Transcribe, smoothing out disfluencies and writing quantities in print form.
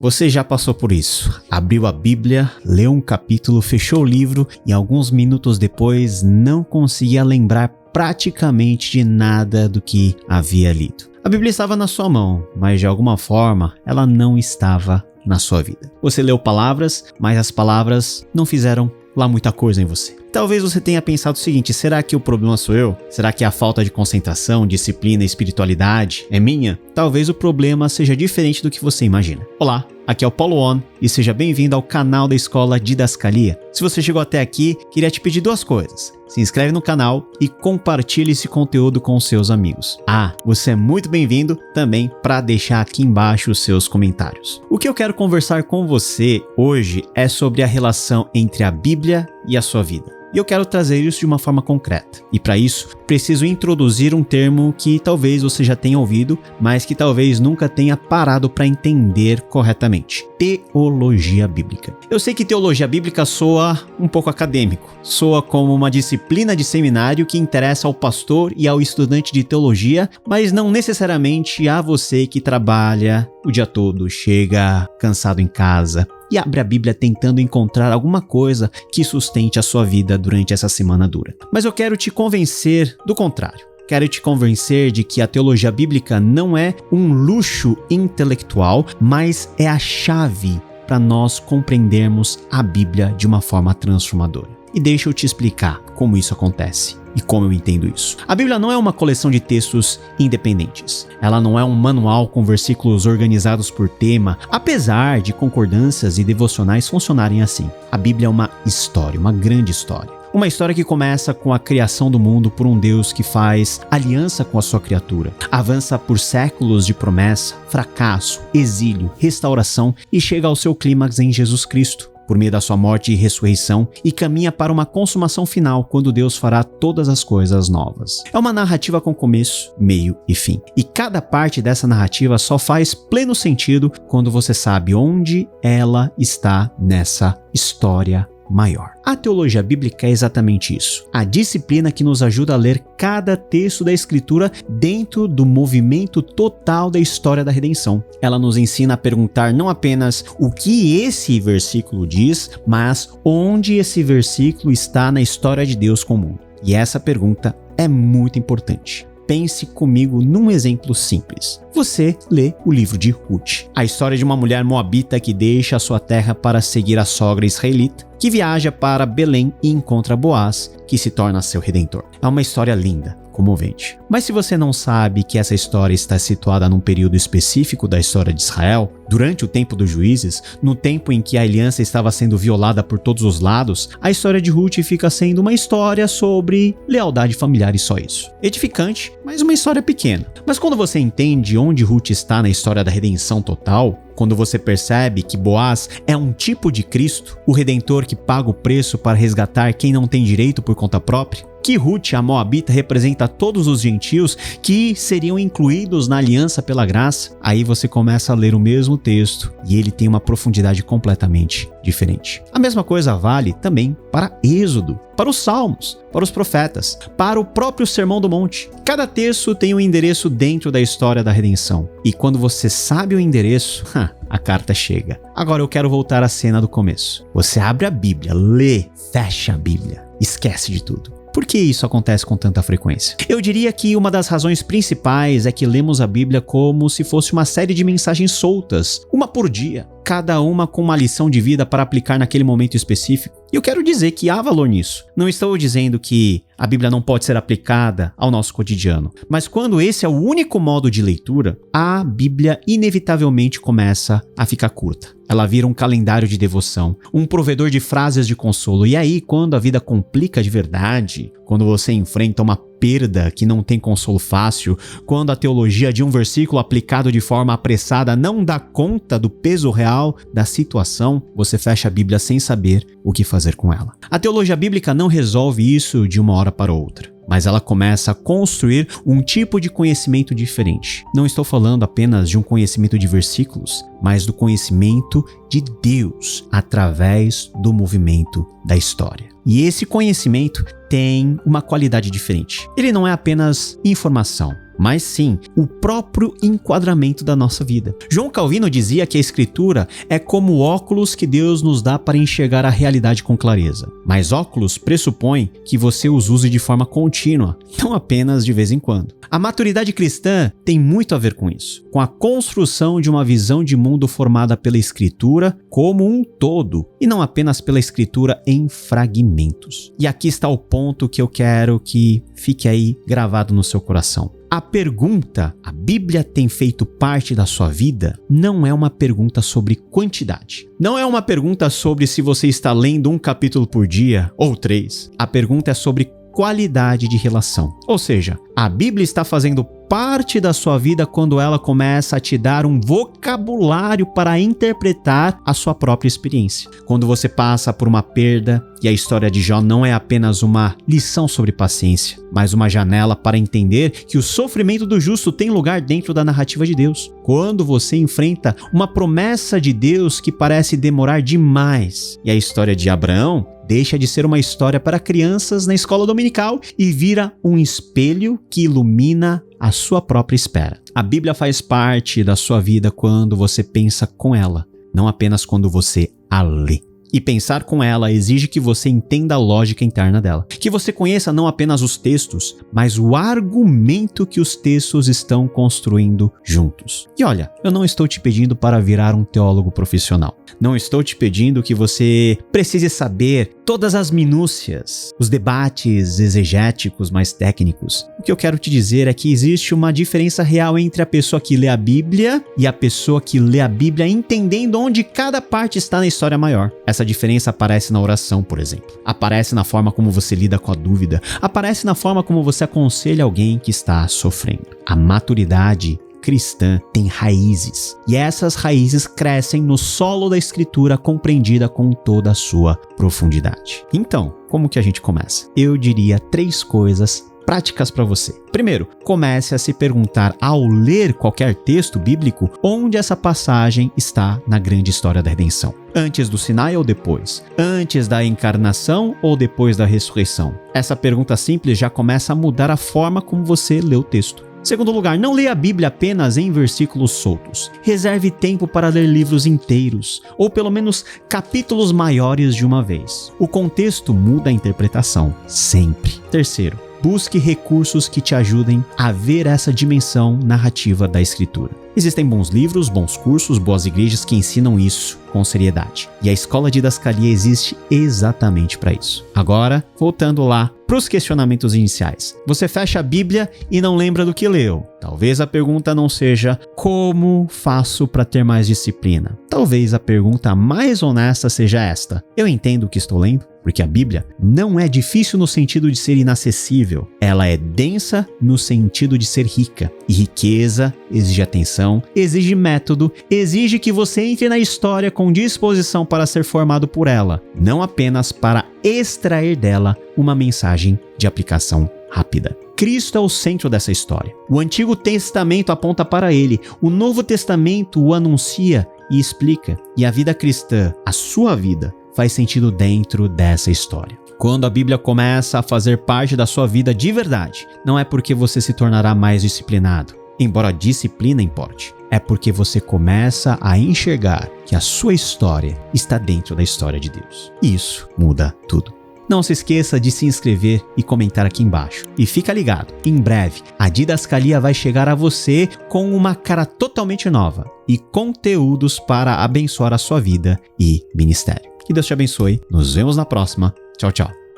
Você já passou por isso? Abriu a Bíblia, leu um capítulo, fechou o livro e alguns minutos depois não conseguia lembrar praticamente de nada do que havia lido. A Bíblia estava na sua mão, mas de alguma forma ela não estava na sua vida. Você leu palavras, mas as palavras não fizeram lá muita coisa em você. Talvez você tenha pensado o seguinte: será que o problema sou eu? Será que a falta de concentração, disciplina e espiritualidade é minha? Talvez o problema seja diferente do que você imagina. Olá, aqui é o Paulo On e seja bem-vindo ao canal da Escola Didascalia. Se você chegou até aqui, queria te pedir duas coisas. Se inscreve no canal e compartilhe esse conteúdo com os seus amigos. Você é muito bem-vindo também para deixar aqui embaixo os seus comentários. O que eu quero conversar com você hoje é sobre a relação entre a Bíblia e a sua vida. E eu quero trazer isso de uma forma concreta. E para isso, preciso introduzir um termo que talvez você já tenha ouvido, mas que talvez nunca tenha parado para entender corretamente. Teologia bíblica. Eu sei que teologia bíblica soa um pouco acadêmico. Soa como uma disciplina de seminário que interessa ao pastor e ao estudante de teologia, mas não necessariamente a você que trabalha o dia todo, chega cansado em casa e abre a Bíblia tentando encontrar alguma coisa que sustente a sua vida durante essa semana dura. Mas eu quero te convencer do contrário. Quero te convencer de que a teologia bíblica não é um luxo intelectual, mas é a chave para nós compreendermos a Bíblia de uma forma transformadora. E deixa eu te explicar como isso acontece e como eu entendo isso. A Bíblia não é uma coleção de textos independentes. Ela não é um manual com versículos organizados por tema, apesar de concordâncias e devocionais funcionarem assim. A Bíblia é uma história, uma grande história. Uma história que começa com a criação do mundo por um Deus que faz aliança com a sua criatura. Avança por séculos de promessa, fracasso, exílio, restauração e chega ao seu clímax em Jesus Cristo, por meio da sua morte e ressurreição, e caminha para uma consumação final, quando Deus fará todas as coisas novas. É uma narrativa com começo, meio e fim. E cada parte dessa narrativa só faz pleno sentido quando você sabe onde ela está nessa história maior. A teologia bíblica é exatamente isso. A disciplina que nos ajuda a ler cada texto da Escritura dentro do movimento total da história da redenção. Ela nos ensina a perguntar não apenas o que esse versículo diz, mas onde esse versículo está na história de Deus com o mundo. E essa pergunta é muito importante. Pense comigo num exemplo simples. Você lê o livro de Ruth, a história de uma mulher moabita que deixa a sua terra para seguir a sogra israelita, que viaja para Belém e encontra Boaz, que se torna seu redentor. É uma história linda, comovente. Mas se você não sabe que essa história está situada num período específico da história de Israel, durante o tempo dos juízes, no tempo em que a aliança estava sendo violada por todos os lados, a história de Ruth fica sendo uma história sobre lealdade familiar e só isso. Edificante, mas uma história pequena. Mas quando você entende onde Ruth está na história da redenção total, quando você percebe que Boaz é um tipo de Cristo, o Redentor que paga o preço para resgatar quem não tem direito por conta própria, que Ruth, a moabita, representa todos os gentios que seriam incluídos na aliança pela graça, aí você começa a ler o mesmo texto e ele tem uma profundidade completamente diferente. A mesma coisa vale também para Êxodo, para os Salmos, para os profetas, para o próprio Sermão do Monte. Cada texto tem um endereço dentro da história da redenção. E quando você sabe o endereço, a carta chega. Agora eu quero voltar à cena do começo. Você abre a Bíblia, lê, fecha a Bíblia, esquece de tudo. Por que isso acontece com tanta frequência? Eu diria que uma das razões principais é que lemos a Bíblia como se fosse uma série de mensagens soltas, uma por dia, cada uma com uma lição de vida para aplicar naquele momento específico. E eu quero dizer que há valor nisso. Não estou dizendo que a Bíblia não pode ser aplicada ao nosso cotidiano, mas quando esse é o único modo de leitura, a Bíblia inevitavelmente começa a ficar curta. Ela vira um calendário de devoção, um provedor de frases de consolo. E aí, quando a vida complica de verdade, quando você enfrenta uma perda que não tem consolo fácil, quando a teologia de um versículo aplicado de forma apressada não dá conta do peso real da situação, você fecha a Bíblia sem saber o que fazer com ela. A teologia bíblica não resolve isso de uma hora para outra, mas ela começa a construir um tipo de conhecimento diferente. Não estou falando apenas de um conhecimento de versículos, mas do conhecimento de Deus através do movimento da história. E esse conhecimento tem uma qualidade diferente. Ele não é apenas informação, mas sim o próprio enquadramento da nossa vida. João Calvino dizia que a Escritura é como o óculos que Deus nos dá para enxergar a realidade com clareza. Mas óculos pressupõe que você os use de forma contínua, não apenas de vez em quando. A maturidade cristã tem muito a ver com isso, com a construção de uma visão de mundo formada pela Escritura como um todo, e não apenas pela Escritura em fragmentos. E aqui está o ponto que eu quero que fique aí gravado no seu coração. A pergunta, a Bíblia tem feito parte da sua vida, não é uma pergunta sobre quantidade. Não é uma pergunta sobre se você está lendo um capítulo por dia ou 3. A pergunta é sobre qualidade de relação. Ou seja, a Bíblia está fazendo parte da sua vida quando ela começa a te dar um vocabulário para interpretar a sua própria experiência. Quando você passa por uma perda, e a história de Jó não é apenas uma lição sobre paciência, mas uma janela para entender que o sofrimento do justo tem lugar dentro da narrativa de Deus. Quando você enfrenta uma promessa de Deus que parece demorar demais, e a história de Abraão deixa de ser uma história para crianças na escola dominical e vira um espelho que ilumina a sua própria espera. A Bíblia faz parte da sua vida quando você pensa com ela, não apenas quando você a lê. E pensar com ela exige que você entenda a lógica interna dela. Que você conheça não apenas os textos, mas o argumento que os textos estão construindo juntos. E olha, eu não estou te pedindo para virar um teólogo profissional. Não estou te pedindo que você precise saber todas as minúcias, os debates exegéticos mais técnicos. O que eu quero te dizer é que existe uma diferença real entre a pessoa que lê a Bíblia e a pessoa que lê a Bíblia entendendo onde cada parte está na história maior. Essa diferença aparece na oração, por exemplo. Aparece na forma como você lida com a dúvida. Aparece na forma como você aconselha alguém que está sofrendo. A maturidade cristã tem raízes, e essas raízes crescem no solo da Escritura compreendida com toda a sua profundidade. Então, como que a gente começa? Eu diria 3 coisas práticas para você. Primeiro, comece a se perguntar ao ler qualquer texto bíblico onde essa passagem está na grande história da redenção. Antes do Sinai ou depois? Antes da encarnação ou depois da ressurreição? Essa pergunta simples já começa a mudar a forma como você lê o texto. Segundo lugar, não leia a Bíblia apenas em versículos soltos. Reserve tempo para ler livros inteiros, ou pelo menos capítulos maiores de uma vez. O contexto muda a interpretação, sempre. Terceiro, busque recursos que te ajudem a ver essa dimensão narrativa da Escritura. Existem bons livros, bons cursos, boas igrejas que ensinam isso com seriedade. E a Escola Didascalia existe exatamente para isso. Agora, voltando lá para os questionamentos iniciais. Você fecha a Bíblia e não lembra do que leu. Talvez a pergunta não seja como faço para ter mais disciplina. Talvez a pergunta mais honesta seja esta: eu entendo o que estou lendo? Porque a Bíblia não é difícil no sentido de ser inacessível. Ela é densa no sentido de ser rica. E riqueza exige atenção, exige método, exige que você entre na história com disposição para ser formado por ela, não apenas para extrair dela uma mensagem de aplicação rápida. Cristo é o centro dessa história. O Antigo Testamento aponta para ele, o Novo Testamento o anuncia e explica. E a vida cristã, a sua vida, faz sentido dentro dessa história. Quando a Bíblia começa a fazer parte da sua vida de verdade, não é porque você se tornará mais disciplinado, embora a disciplina importe. É porque você começa a enxergar que a sua história está dentro da história de Deus. E isso muda tudo. Não se esqueça de se inscrever e comentar aqui embaixo. E fica ligado, em breve a Didascalia vai chegar a você com uma cara totalmente nova e conteúdos para abençoar a sua vida e ministério. Que Deus te abençoe. Nos vemos na próxima. Tchau, tchau.